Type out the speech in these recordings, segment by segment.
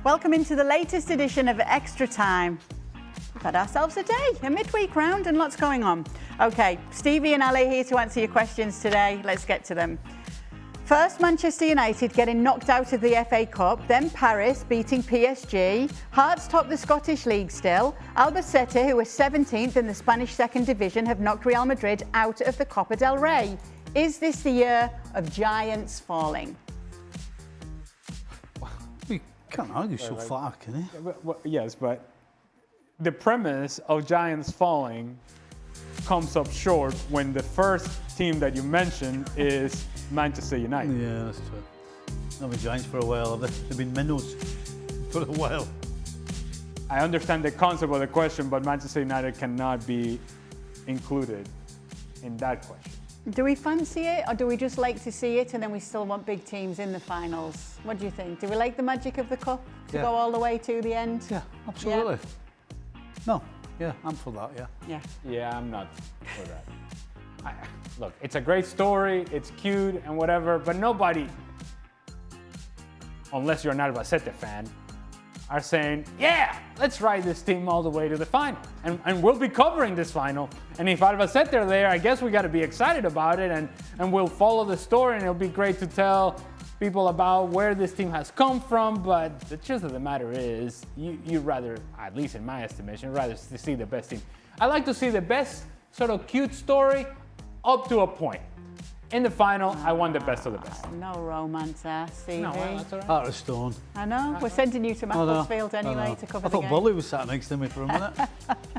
Welcome into the latest edition of Extra Time. We've had ourselves a day, a midweek round, and lots going on. Okay, Stevie and Ale here to answer your questions today. Let's get to them. First, Manchester United getting knocked out of the FA Cup, then Paris beating PSG. Hearts top the Scottish League still. Albacete, who are 17th in the Spanish second division, have knocked Real Madrid out of the Copa del Rey. Is this the year of giants falling? You can't argue so far, can you? Yes, but the premise of giants falling comes up short when the first team that you mentioned is Manchester United. Yeah, that's true. Not been giants for a while, have they? They've been minnows for a while. I understand the concept of the question, but Manchester United cannot be included in that question. Do we fancy it, or do we just like to see it and then we still want big teams in the finals? What do you think? Do we like the magic of the cup to go all the way to the end? Yeah, absolutely. Yeah. No, yeah, I'm for that, yeah. Yeah, I'm not for that. Look, it's a great story, it's cute and whatever, but nobody, unless you're an Albacete fan, are saying, yeah, let's ride this team all the way to the final. And we'll be covering this final. And if Albacete are there, I guess we got to be excited about it, and we'll follow the story, and it'll be great to tell people about where this team has come from. But the truth of the matter is, you rather, at least in my estimation, rather see the best team. I like to see the best sort of cute story up to a point. In the final, I want the best of the best. No romance there, Stevie. No, well, that's all right. Heart of stone. I know. We're sending you to Macclesfield anyway to cover the game. I thought Bully was sat next to me for a minute.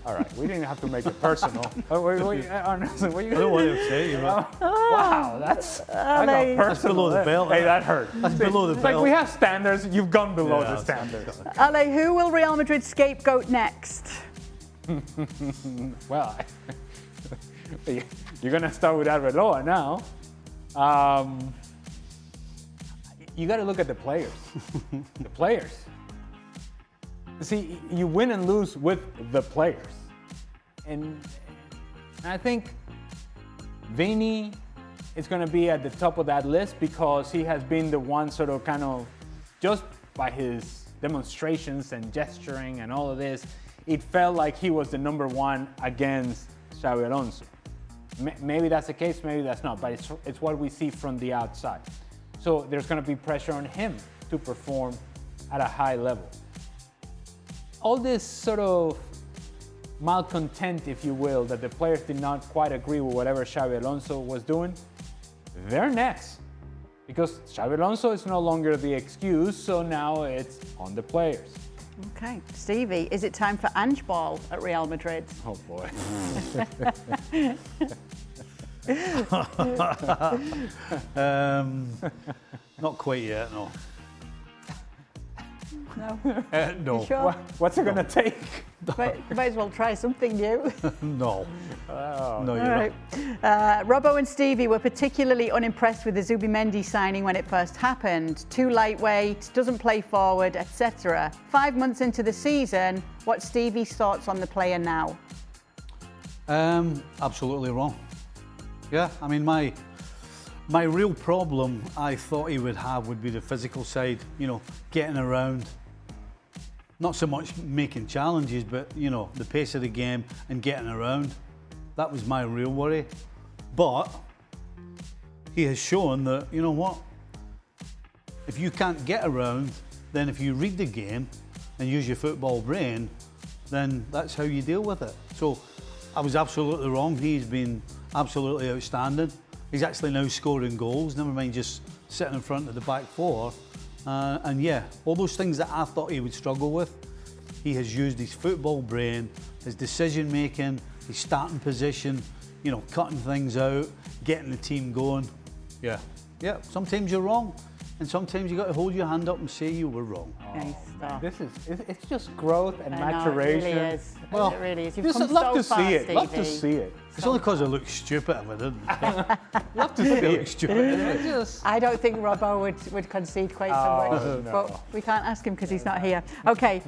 All right, we didn't have to make it personal. Honestly, what are you I don't want to upset you, but wow, that's I got personal. That's below the belt. Hey, that hurt. That's below the It's belt. like we have standards, you've gone below the standards. Ale, who will Real Madrid scapegoat next? Well, you're going to start with Arbeloa now. You got to look at the players. The players. See, you win and lose with the players. And I think Vini is going to be at the top of that list because he has been the one sort of kind of, just by his demonstrations and gesturing and all of this, it felt like he was the number one against Xabi Alonso. Maybe that's the case, maybe that's not, but it's what we see from the outside. So there's going to be pressure on him to perform at a high level. All this sort of malcontent, if you will, that the players did not quite agree with whatever Xabi Alonso was doing, they're next. Because Xabi Alonso is no longer the excuse, so now it's on the players. Okay, Stevie, is it time for Ange Ball at Real Madrid? Oh boy. Not quite yet, no. No. No. You sure? What's it going to take? Might as well try something new. No. Oh. No, you're All right. right. Robbo and Stevie were particularly unimpressed with the Zubimendi signing when it first happened. Too lightweight, doesn't play forward, etc. 5 months into the season, what's Stevie's thoughts on the player now? Absolutely wrong. Yeah, I mean, my real problem I thought he would have would be the physical side, you know, getting around. Not so much making challenges, but, you know, the pace of the game and getting around. That was my real worry. But he has shown that, you know what, if you can't get around, then if you read the game and use your football brain, then that's how you deal with it. So I was absolutely wrong. He's been absolutely outstanding. He's actually now scoring goals, never mind just sitting in front of the back four. And yeah, all those things that I thought he would struggle with, he has used his football brain, his decision making, his starting position, you know, cutting things out, getting the team going. Yeah, sometimes you're wrong, and sometimes you got to hold your hand up and say you were wrong. Nice stuff. It's just growth and maturation. It really is. Well, it really is. You've Just come love so to far, see it. Stevie. Love to see it. It's only because I look stupid if I didn't. Love to see I look it. stupid. I don't think Robbo would concede quite so much, no. but we can't ask him because he's not here. Okay,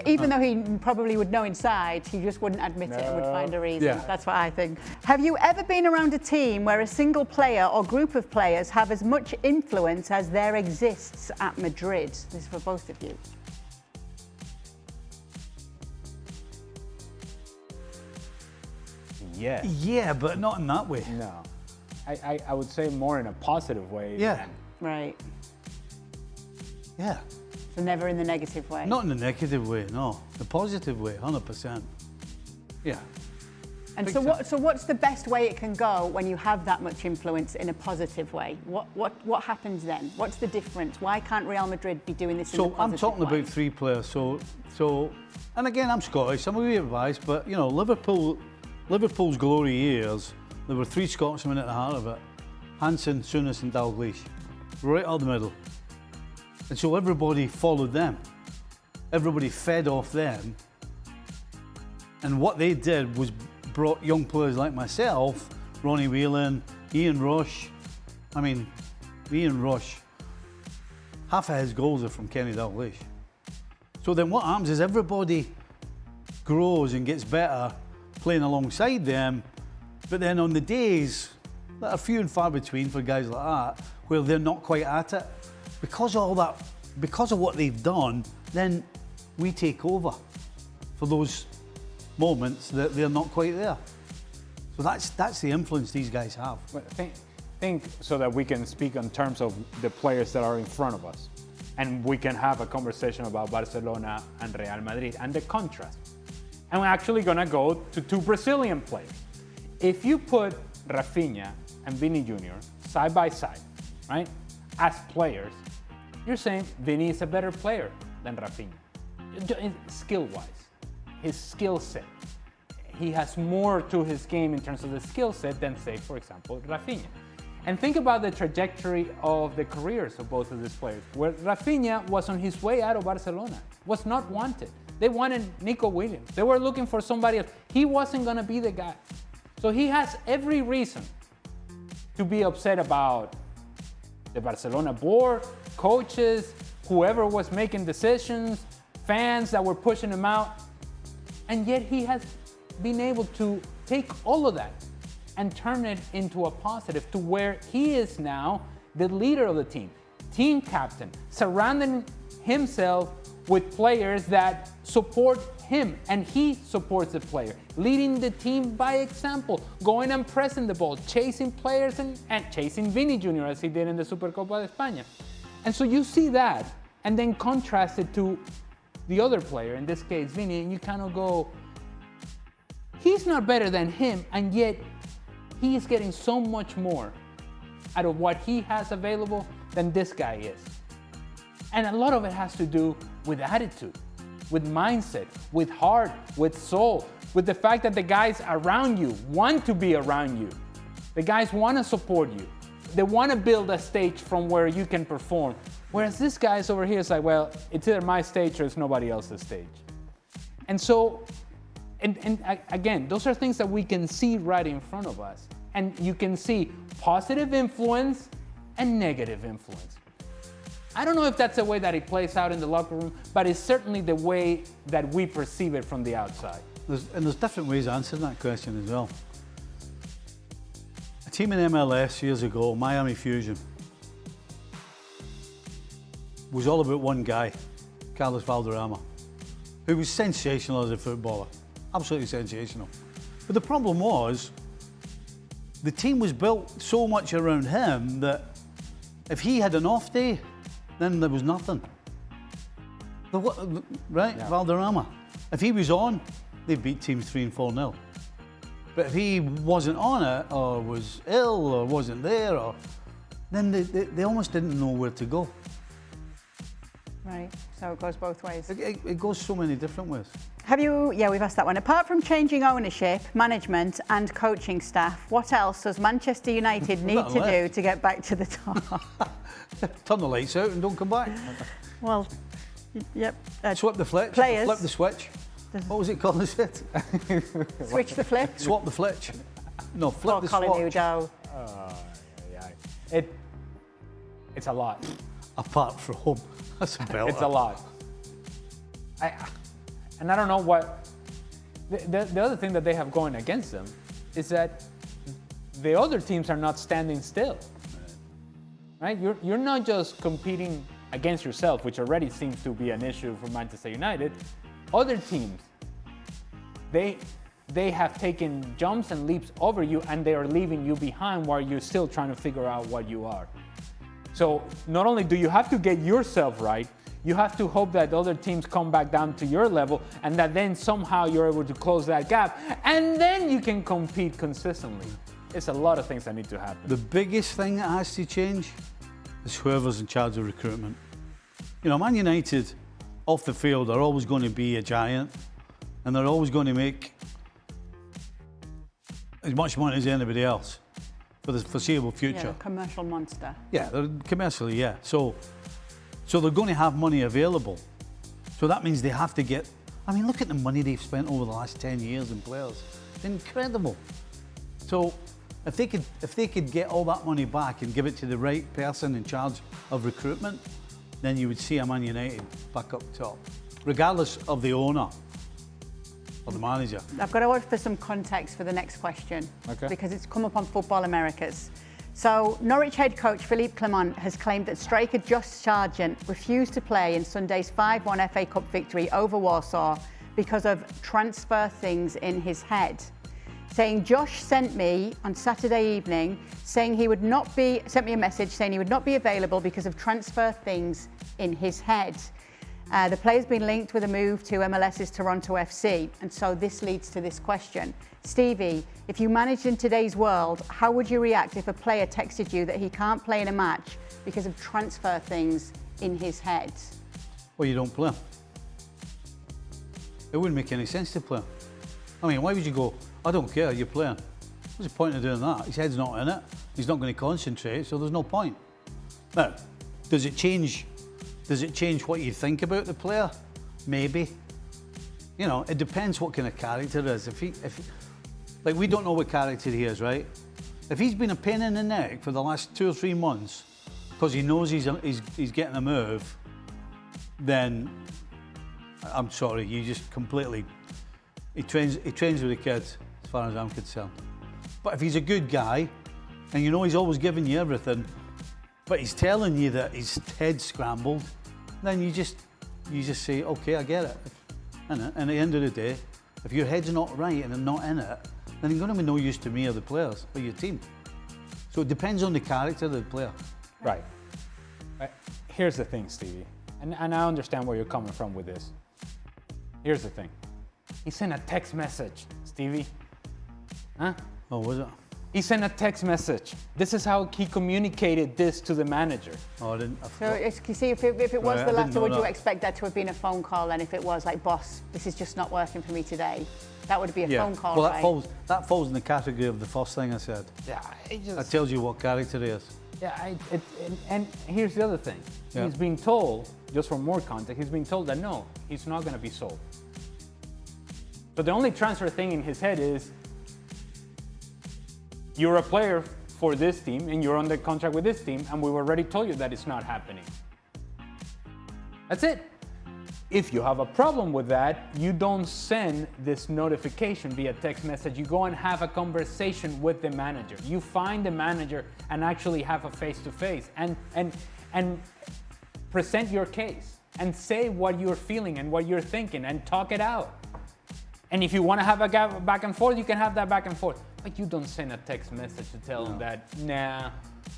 even though he probably would know inside, he just wouldn't admit it and would find a reason. Yeah. That's what I think. Have you ever been around a team where a single player or group of players have as much influence as there exists at Madrid? This is for both of you. yet. Yeah, but not in that way. No. I would say more in a positive way. Yeah. Right. Yeah. So never in the negative way. Not in the negative way, no. The positive way, 100%. Yeah. And so what's the best way it can go when you have that much influence in a positive way? What happens then? What's the difference? Why can't Real Madrid be doing this in a So positive I'm talking way? about 3 players. So, and again, I'm Scottish. I'm a wee bit biased, but you know, Liverpool's glory years, there were 3 Scotsmen at the heart of it: Hansen, Souness, and Dalglish, right out the middle. And so everybody followed them. Everybody fed off them. And what they did was brought young players like myself, Ronnie Whelan, Ian Rush. I mean, Ian Rush, half of his goals are from Kenny Dalglish. So then what happens is everybody grows and gets better playing alongside them, but then on the days that are few and far between for guys like that, where they're not quite at it, because of all that, because of what they've done, then we take over for those moments that they're not quite there. So that's the influence these guys have. But think so that we can speak in terms of the players that are in front of us, and we can have a conversation about Barcelona and Real Madrid and the contrast. And we're actually gonna go to 2 Brazilian players. If you put Rafinha and Vini Jr. side by side, right, as players, you're saying Vini is a better player than Rafinha, skill-wise. His skill set. He has more to his game in terms of the skill set than, say, for example, Rafinha. And think about the trajectory of the careers of both of these players, where Rafinha was on his way out of Barcelona, was not wanted. They wanted Nicol Williams. They were looking for somebody else. He wasn't going to be the guy. So he has every reason to be upset about the Barcelona board, coaches, whoever was making decisions, fans that were pushing him out. And yet he has been able to take all of that and turn it into a positive, to where he is now the leader of the team captain, surrounding himself with players that support him, and he supports the player, leading the team by example, going and pressing the ball, chasing players and chasing Vini Jr. as he did in the Supercopa de España. And so you see that, and then contrast it to the other player, in this case Vini, and you kind of go, he's not better than him, and yet he is getting so much more out of what he has available than this guy is. And a lot of it has to do with attitude, with mindset, with heart, with soul, with the fact that the guys around you want to be around you. The guys want to support you. They want to build a stage from where you can perform. Whereas this guy's over here is like, well, it's either my stage or it's nobody else's stage. And so, and again, those are things that we can see right in front of us. And you can see positive influence and negative influence. I don't know if that's the way that it plays out in the locker room, but it's certainly the way that we perceive it from the outside. There's different ways of answering that question as well. A team in MLS years ago, Miami Fusion, was all about one guy, Carlos Valderrama, who was sensational as a footballer, absolutely sensational. But the problem was, the team was built so much around him that if he had an off day, then there was nothing. Right, yeah. Valderrama. If he was on, they beat teams 3 and 4-0. But if he wasn't on it, or was ill, or wasn't there, then they almost didn't know where to go. Right, so it goes both ways. It goes so many different ways. We've asked that one. Apart from changing ownership, management and coaching staff, what else does Manchester United need to do to get back to the top? Turn the lights out and don't come back. Well, yep. Swap the flitch. Players. Flip the switch. What was it called? Switch the flip. Swap the flitch. No, flip the Colin switch. Udo. It's a lot. Apart from home. That's a belter. It's a lot. And I don't know what... The other thing that they have going against them is that the other teams are not standing still. Right? You're not just competing against yourself, which already seems to be an issue for Manchester United. Other teams, they they have taken jumps and leaps over you, and they are leaving you behind while you're still trying to figure out what you are. So not only do you have to get yourself right, you have to hope that other teams come back down to your level, and that then somehow you're able to close that gap, and then you can compete consistently. It's a lot of things that need to happen. The biggest thing that has to change is whoever's in charge of recruitment. You know, Man United off the field are always going to be a giant, and they're always going to make as much money as anybody else for the foreseeable future. Yeah, commercial monster. Yeah, they're commercially, yeah. So they're going to have money available. So that means they have to get. I mean, look at the money they've spent over the last 10 years in players. It's incredible. So if they could get all that money back and give it to the right person in charge of recruitment, then you would see a Man United back up top, regardless of the owner or the manager. I've got to watch for some context for the next question, because it's come up on Football Americas. So Norwich head coach Philippe Clement has claimed that striker Josh Sargent refused to play in Sunday's 5-1 FA Cup victory over Warsaw because of transfer things in his head. Saying Josh sent me on Saturday evening saying sent me a message saying he would not be available because of transfer things in his head. The player's been linked with a move to MLS's Toronto FC, and so this leads to this question. Stevie, if you managed in today's world, how would you react if a player texted you that he can't play in a match because of transfer things in his head? Well, you don't play. It wouldn't make any sense to play. I mean, why would you go, I don't care, you're playing? What's the point of doing that? His head's not in it. He's not going to concentrate, so there's no point. Now, does it change what you think about the player? Maybe. You know, it depends what kind of character it is. Like, we don't know what character he is, right? If he's been a pain in the neck for the last 2 or 3 months because he knows he's getting a move, then I'm sorry, you just completely. He trains with the kids, as far as I'm concerned. But if he's a good guy, and you know he's always giving you everything, but he's telling you that his head's scrambled, then you just say, okay, I get it. And at the end of the day, if your head's not right and not in it, then you're going to be no use to me or the players or your team. So it depends on the character of the player. Right. Here's the thing, Stevie, and I understand where you're coming from with this. Here's the thing. He sent a text message, Stevie. Huh? Oh, was it? He sent a text message. This is how he communicated this to the manager. Oh, I didn't. So you see, if it was the latter, would you that. expect that to have been a phone call? And if it was like, boss, this is just not working for me today, that would be a phone call, well, right? that falls in the category of the first thing I said. Yeah, That tells you what character he is. Yeah, and here's the other thing. Yeah. He's being told, just for more context, he's being told that no, he's not going to be sold. So the only transfer thing in his head is, you're a player for this team and you're under contract with this team, and we've already told you that it's not happening. That's it. If you have a problem with that, you don't send this notification via text message. You go and have a conversation with the manager. You find the manager and actually have a face-to-face and present your case and say what you're feeling and what you're thinking and talk it out. And if you want to have a back and forth, you can have that back and forth. But you don't send a text message to tell them that, nah,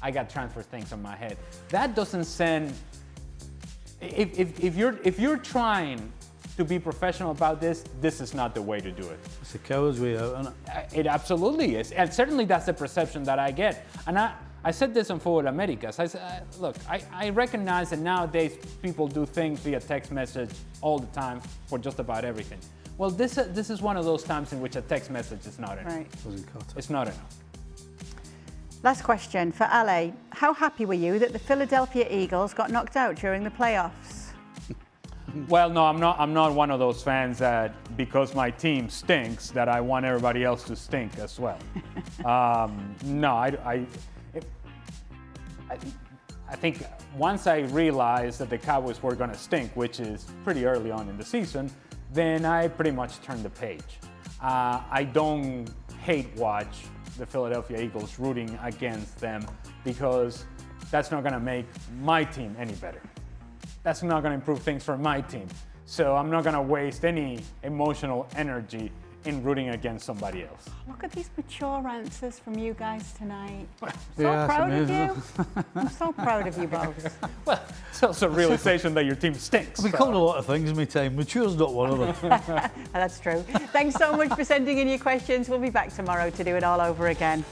I got transfer things on my head. That doesn't send. If you're trying to be professional about this, this is not the way to do it. It's a coward's way out, isn't it? It absolutely is, and certainly that's the perception that I get. And I said this on Football Americas. I said, look, I recognize that nowadays people do things via text message all the time for just about everything. Well, this is one of those times in which a text message is not enough. Right. It's not enough. Last question for Ale. How happy were you that the Philadelphia Eagles got knocked out during the playoffs? Well, no, I'm not one of those fans that because my team stinks that I want everybody else to stink as well. No, I think once I realized that the Cowboys were going to stink, which is pretty early on in the season, then I pretty much turned the page. I don't hate watch the Philadelphia Eagles rooting against them because that's not going to make my team any better. That's not going to improve things for my team. So I'm not going to waste any emotional energy in rooting against somebody else. Look at these mature answers from you guys tonight. So Yeah, it's proud of amazing. you. I'm so proud of you both. Well, it's also a realization that your team stinks. I've been called a lot of things in my time. Mature's not one of them. That's true. Thanks so much for sending in your questions. We'll be back tomorrow to do it all over again.